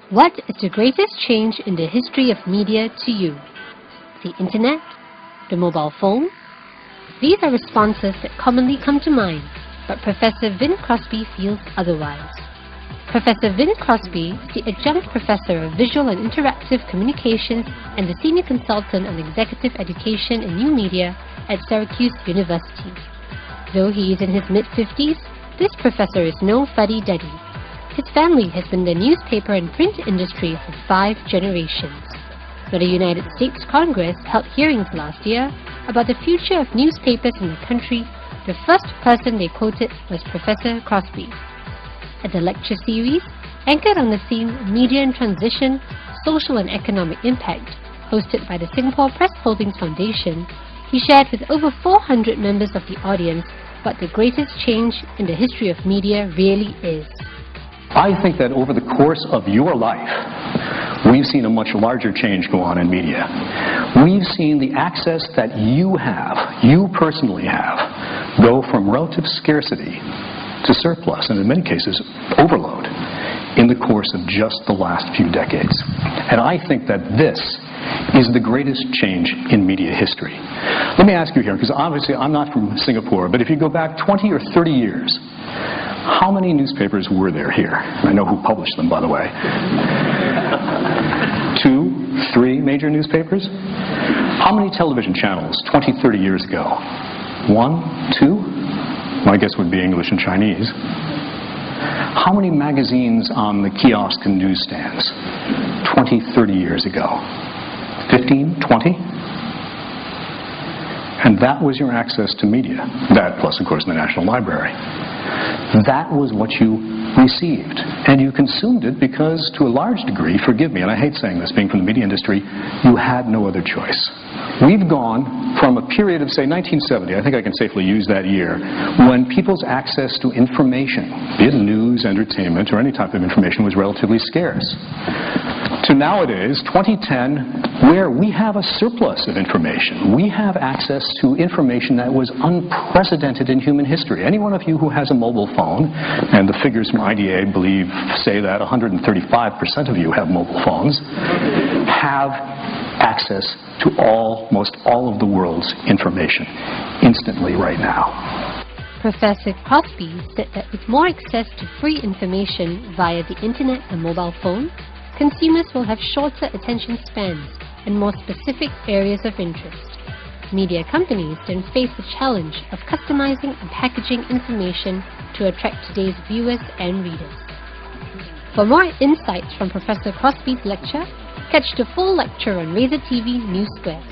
What is the greatest change in the history of media to you? The internet? The mobile phone? These are responses that commonly come to mind, but Professor Vin Crosbie feels otherwise. Professor Vin Crosbie is the Adjunct Professor of Visual and Interactive Communications and the Senior Consultant on Executive Education and New Media at Syracuse University. Though he is in his mid-50s, this professor is no fuddy-duddy. His family has been in the newspaper and print industry for 5 generations. When the United States Congress held hearings last year about the future of newspapers in the country, the first person they quoted was Professor Crosbie. At the lecture series, anchored on the theme Media in Transition, Social and Economic Impact, hosted by the Singapore Press Holdings Foundation, he shared with over 400 members of the audience what the greatest change in the history of media really is. I think that over the course of your life, we've seen a much larger change go on in media. We've seen the access that you personally have, go from relative scarcity to surplus, and in many cases, overload, in the course of just the last few decades. And I think that this is the greatest change in media history. Let me ask you here, because obviously I'm not from Singapore, but if you go back 20 or 30 years, how many newspapers were there here? I know who published them, by the way. 2, 3 major newspapers? How many television channels 20, 30 years ago? 1, 2? My guess would be English and Chinese. How many magazines on the kiosk and newsstands 20, 30 years ago? 15, 20? And that was your access to media. That plus, of course, the National Library. That was what you received. And you consumed it because, to a large degree, forgive me, and I hate saying this, being from the media industry, you had no other choice. We've gone from a period of, say, 1970, I think I can safely use that year, when people's access to information, be it news, entertainment, or any type of information, was relatively scarce, to nowadays, 2010, where we have a surplus of information. We have access to information that was unprecedented in human history. Any one of you who has a mobile phone, and the figures from IDA say that 135% of you have mobile phones, have access to almost all of the world's information instantly right now. Professor Crosbie said that with more access to free information via the internet and mobile phone, consumers will have shorter attention spans and more specific areas of interest. Media companies then face the challenge of customizing and packaging information to attract today's viewers and readers. For more insights from Professor Crosbie's lecture, catch the full lecture on Razor TV News Square.